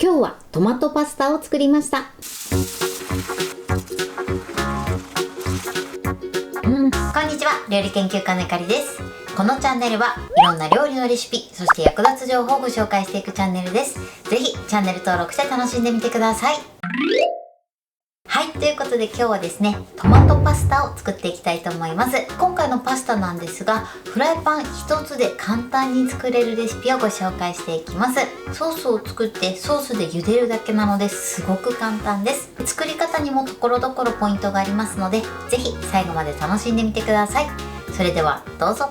今日はトマトパスタを作りました。こんにちは、料理研究家のゆかりです。このチャンネルはいろんな料理のレシピ、そして役立つ情報をご紹介していくチャンネルです。ぜひチャンネル登録して楽しんでみてください。はい、ということで今日はですね、トマトパスタを作っていきたいと思います。今回のパスタなんですが、フライパン一つで簡単に作れるレシピをご紹介していきます。ソースを作ってソースで茹でるだけなのですごく簡単です。作り方にもところどころポイントがありますので、ぜひ最後まで楽しんでみてください。それではどうぞ。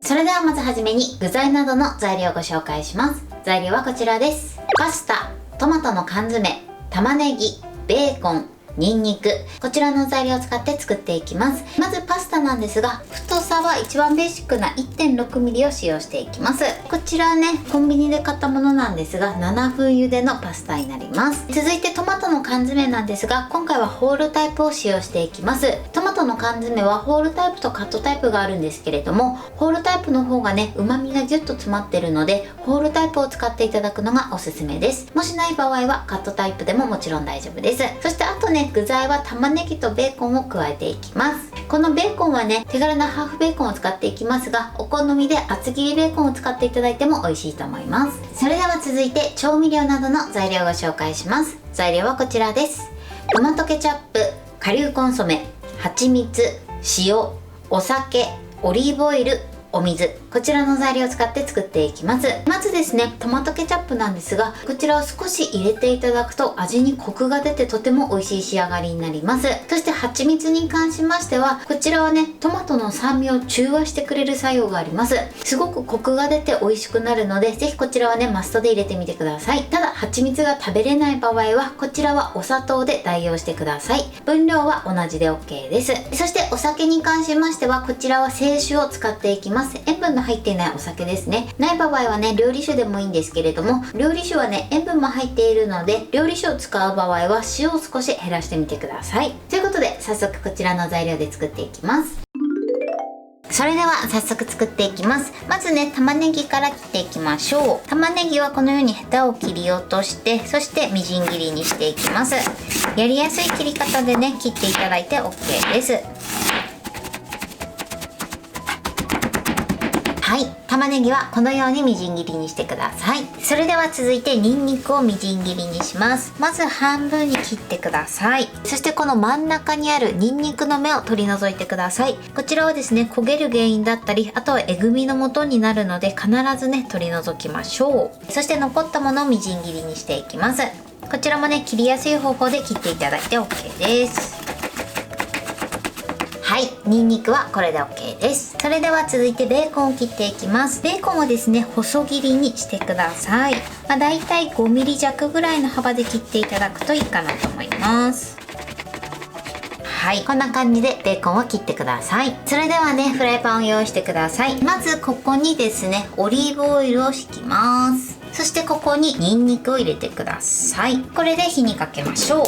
それではまずはじめに具材などの材料をご紹介します。材料はこちらです。パスタ、トマトの缶詰、玉ねぎ、ベーコン、ニンニク、こちらの材料を使って作っていきます。まずパスタなんですが、太さは一番ベーシックな 1.6mm を使用していきます。こちらね、コンビニで買ったものなんですが、7分茹でのパスタになります。続いてトマトの缶詰なんですが、今回はホールタイプを使用していきます。トマトの缶詰はホールタイプとカットタイプがあるんですけれども、ホールタイプの方がね、旨味がギュッと詰まってるので、ホールタイプを使っていただくのがおすすめです。もしない場合はカットタイプでももちろん大丈夫です。そしてあとね、具材は玉ねぎとベーコンを加えていきます。このベーコンはね、手軽なハーフベーコンを使っていきますが、お好みで厚切りベーコンを使っていただいても美味しいと思います。それでは続いて調味料などの材料をご紹介します。材料はこちらです。トマトケチャップ、顆粒コンソメ、蜂蜜、塩、お酒、オリーブオイル、お水、こちらの材料を使って作っていきます。まずですね、トマトケチャップなんですが、こちらを少し入れていただくと味にコクが出てとても美味しい仕上がりになります。そして蜂蜜に関しましては、こちらはね、トマトの酸味を中和してくれる作用があります。すごくコクが出て美味しくなるので、ぜひこちらはね、マストで入れてみてください。ただ蜂蜜が食べれない場合は、こちらはお砂糖で代用してください。分量は同じで OK です。そしてお酒に関しましては、こちらは清酒を使っていきます。塩分の入っていないお酒ですね。ない場合はね、料理酒でもいいんですけれども、料理酒はね、塩分も入っているので、料理酒を使う場合は塩を少し減らしてみてください。ということで、早速こちらの材料で作っていきます。それでは早速作っていきます。まずね、玉ねぎから切っていきましょう。玉ねぎはこのようにヘタを切り落として、そしてみじん切りにしていきます。やりやすい切り方でね、切っていただいて OK です。はい、玉ねぎはこのようにみじん切りにしてください。それでは続いてニンニクをみじん切りにします。まず半分に切ってください。そしてこの真ん中にあるニンニクの芽を取り除いてください。こちらはですね、焦げる原因だったり、あとはえぐみの元になるので、必ずね、取り除きましょう。そして残ったものをみじん切りにしていきます。こちらもね、切りやすい方法で切っていただいて OK です。はい、ニンニクはこれで OK です。それでは続いてベーコンを切っていきます。ベーコンはですね、細切りにしてください。だいたい 5mm 弱ぐらいの幅で切っていただくといいかなと思います。はい、こんな感じでベーコンを切ってください。それではね、フライパンを用意してください。まずここにですね、オリーブオイルを引きます。そしてここにニンニクを入れてください。これで火にかけましょう。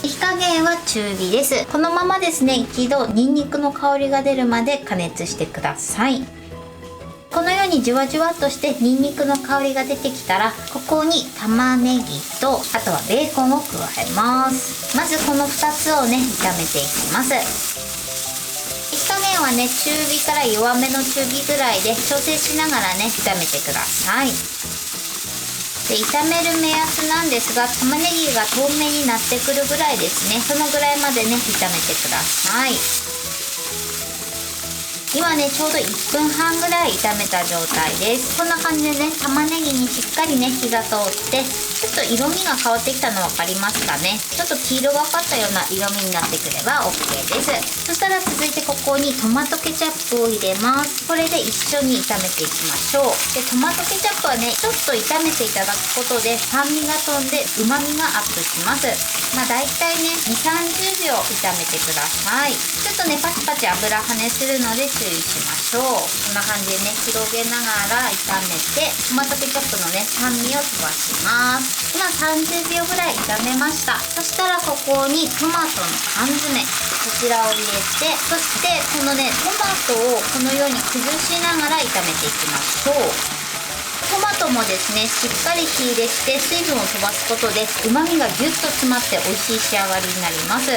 火加減は中火です。このままですね、一度ニンニクの香りが出るまで加熱してください。このようにじゅわじゅわっとしてニンニクの香りが出てきたら、ここに玉ねぎとあとはベーコンを加えます。まずこの2つをね、炒めていきます。火加減はね、中火から弱めの中火ぐらいで調整しながらね、炒めてください。で、炒める目安なんですが、玉ねぎが透明になってくるぐらいですね。そのぐらいまでね、炒めてください。今ね、ちょうど1分半ぐらい炒めた状態です。こんな感じでね、玉ねぎにしっかりね、火が通って、ちょっと色味が変わってきたの分かりますかね。ちょっと黄色がかったような色味になってくれば OK です。そしたら続いてここにトマトケチャップを入れます。これで一緒に炒めていきましょう。で、トマトケチャップはね、ちょっと炒めていただくことで酸味が飛んで旨味がアップします。だいたいね、2、30秒炒めてください。ちょっとね、パチパチ油跳ねするので注意しましょう。こんな感じでね、広げながら炒めて、トマトケチャップのね、酸味を飛ばします。今30秒ぐらい炒めました。そしたらここにトマトの缶詰、こちらを入れて、そしてこのね、トマトをこのように崩しながら炒めていきましょう。トマトもですねしっかり火入れして水分を飛ばすことで旨味がギュッと詰まって美味しい仕上がりになります。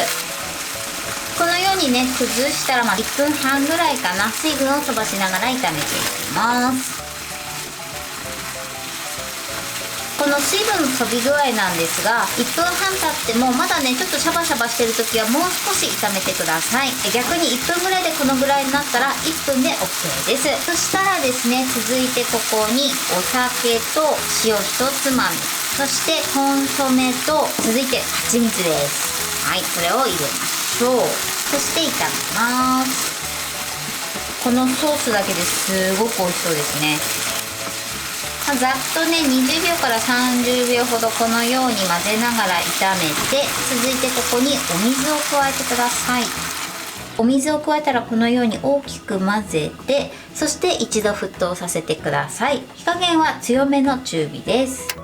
このようにね崩したら1分半ぐらいかな、水分を飛ばしながら炒めていきます。この水分の飛び具合なんですが、1分半経ってもまだねちょっとシャバシャバしてる時はもう少し炒めてください。逆に1分ぐらいでこのぐらいになったら1分で OK です。そしたらですね、続いてここにお酒と塩1つまみ、そしてコンソメと続いて蜂蜜です。はい、これを入れましょう。そして炒めます。このソースだけですごく美味しそうですね。ざっとね20秒から30秒ほどこのように混ぜながら炒めて、続いてここにお水を加えてください。お水を加えたらこのように大きく混ぜて、そして一度沸騰させてください。火加減は強めの中火です。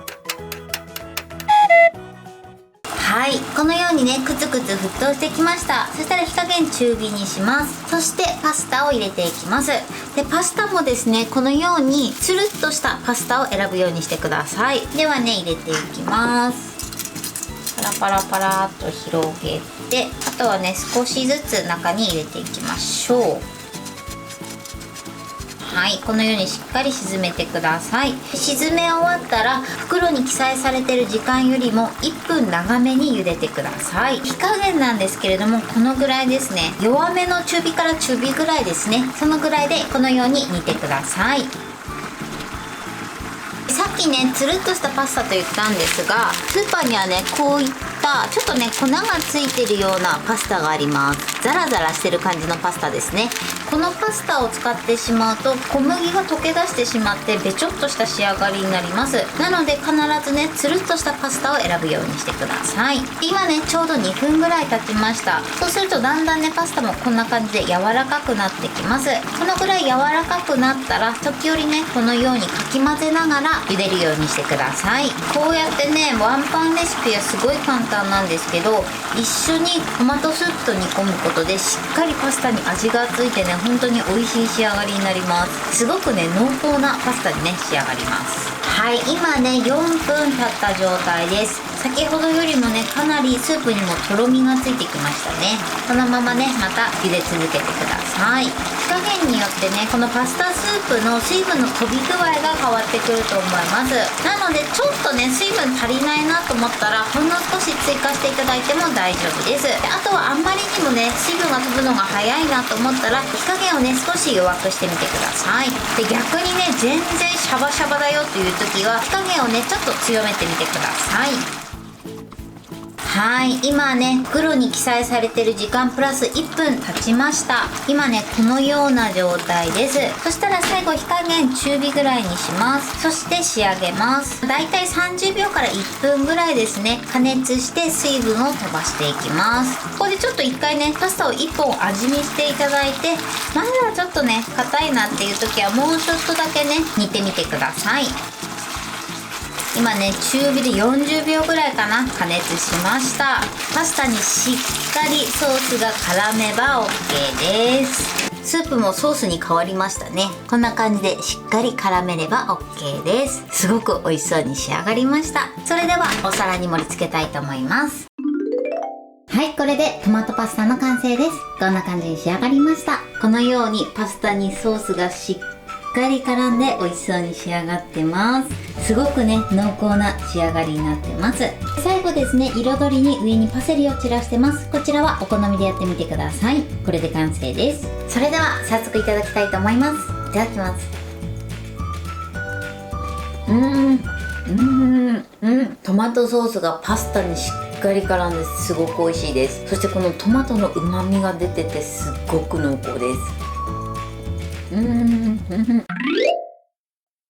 はい、このようにねくつくつ沸騰してきました。そしたら火加減中火にします。そしてパスタを入れていきます。でパスタもですねこのようにつるっとしたパスタを選ぶようにしてください。ではね入れていきます。パラパラパラっと広げて、あとはね少しずつ中に入れていきましょう。はい、このようにしっかり沈めてください。沈め終わったら袋に記載されている時間よりも1分長めに茹でてください。火加減なんですけれどもこのぐらいですね。弱めの中火から中火ぐらいですね。そのぐらいでこのように煮てください。さっきねつるっとしたパスタと言ったんですが、スーパーにはねこういったちょっとね粉がついてるようなパスタがあります。ザラザラしてる感じのパスタですね。このパスタを使ってしまうと小麦が溶け出してしまってべちょっとした仕上がりになります。なので必ずねつるっとしたパスタを選ぶようにしてください。今ねちょうど2分ぐらい経ちました。そうするとだんだんねパスタもこんな感じで柔らかくなってきます。このぐらい柔らかくなったら時折ねこのようにかき混ぜながら茹でるようにしてください。こうやってねワンパンレシピはすごい簡単なんですけど、一緒にトマトスープと煮込むことでしっかりパスタに味がついてね本当に美味しい仕上がりになります。すごくね濃厚なパスタにね仕上がります。はい、今ね4分経った状態です。先ほどよりもねかなりスープにもとろみがついてきましたね。このままねまた茹で続けてください。火加減によってねこのパスタスープの水分の飛び具合が変わってくると思います。なのでちょっとね水分足りないなと思ったらほんの少し追加していただいても大丈夫です。であとはあんまりにもね水分が飛ぶのが早いなと思ったら火加減をね少し弱くしてみてください。で逆にね全然シャバシャバだよという時は火加減をねちょっと強めてみてください。はい、今ね袋に記載されてる時間プラス1分経ちました。今ねこのような状態です。そしたら最後火加減中火ぐらいにします。そして仕上げます。だいたい30秒から1分ぐらいですね加熱して水分を飛ばしていきます。ここでちょっと1回ねパスタを1本味見していただいて、まだちょっとね硬いなっていう時はもうちょっとだけね煮てみてください。今ね中火で40秒ぐらいかな加熱しました。パスタにしっかりソースが絡めば OK です。スープもソースに変わりましたね。こんな感じでしっかり絡めれば OK です。すごく美味しそうに仕上がりました。それではお皿に盛り付けたいと思います。はい、これでトマトパスタの完成です。こんな感じに仕上がりました。このようにパスタにソースがしっかり絡んで美味しそうに仕上がってます。すごくね濃厚な仕上がりになってます。最後ですね、彩りに上にパセリを散らしてます。こちらはお好みでやってみてください。これで完成です。それでは早速いただきたいと思います。いただきます。トマトソースがパスタにしっかり絡んですごく美味しいです。そしてこのトマトの旨味が出ててすっごく濃厚です。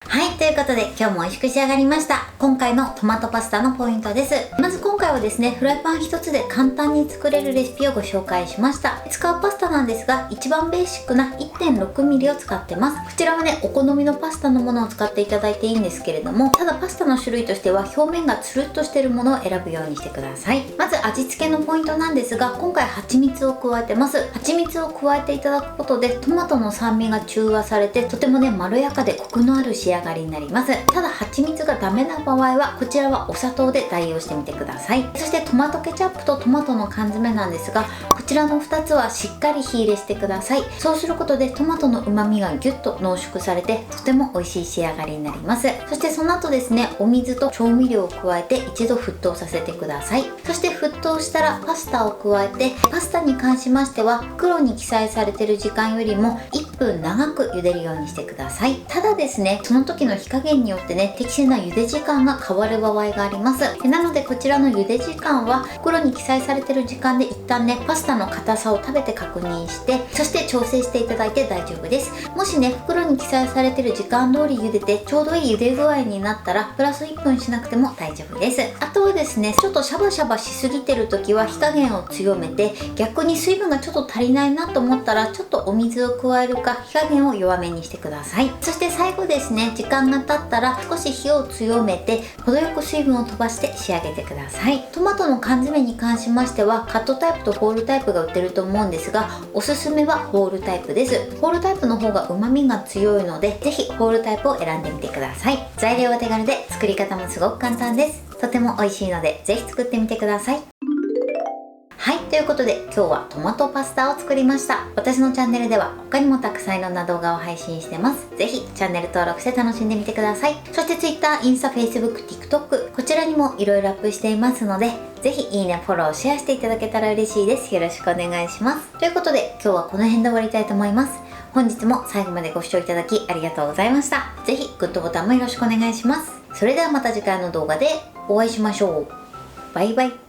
はい、ということで今日も美味しく仕上がりました。今回のトマトパスタのポイントです。まず今回はですねフライパン一つで簡単に作れるレシピをご紹介しました。使うパスタなんですが一番ベーシックな 1.6mm を使ってます。こちらはねお好みのパスタのものを使っていただいていいんですけれども、ただパスタの種類としては表面がつるっとしてるものを選ぶようにしてください。まず味付けのポイントなんですが、今回蜂蜜を加えてます。蜂蜜を加えていただくことでトマトの酸味が中和されてとてもねまろやかでコクのある仕上がりにになります。ただ蜂蜜がダメな場合はこちらはお砂糖で代用してみてください。そしてトマトケチャップとトマトの缶詰なんですが、こちらの2つはしっかり火入れしてください。そうすることでトマトの旨味がギュッと濃縮されてとても美味しい仕上がりになります。そしてその後ですね、お水と調味料を加えて一度沸騰させてください。そして沸騰したらパスタを加えて、パスタに関しましては袋に記載されている時間よりも1分長く茹でるようにしてください。ただですね、その時の火加減によってね、適正な茹で時間が変わる場合があります。なのでこちらの茹で時間は袋に記載されている時間で一旦ね、パスタの硬さを食べて確認して、そして調整していただいて大丈夫です。もしね、袋に記載されている時間通り茹でてちょうどいい茹で具合になったらプラス1分しなくても大丈夫です。あとはですね、ちょっとシャバシャバしすぎてる時は火加減を強めて、逆に水分がちょっと足りないなと思ったらちょっとお水を加えるか火加減を弱めにしてください。そして最後ですね、時間が経ったら少し火を強めて程よく水分を飛ばして仕上げてください。トマトの缶詰に関しましてはカットタイプとホールタイプが売ってると思うんですが、おすすめはホールタイプです。ホールタイプの方が旨味が強いので、ぜひホールタイプを選んでみてください。材料は手軽で作り方もすごく簡単です。とても美味しいのでぜひ作ってみてください。はい、ということで今日はトマトパスタを作りました。私のチャンネルでは他にもたくさんいろんな動画を配信してます。ぜひチャンネル登録して楽しんでみてください。そして Twitter、インスタ、Facebook、TikTok こちらにもいろいろアップしていますので、ぜひいいね、フォロー、シェアしていただけたら嬉しいです。よろしくお願いします。ということで今日はこの辺で終わりたいと思います。本日も最後までご視聴いただきありがとうございました。ぜひグッドボタンもよろしくお願いします。それではまた次回の動画でお会いしましょう。バイバイ。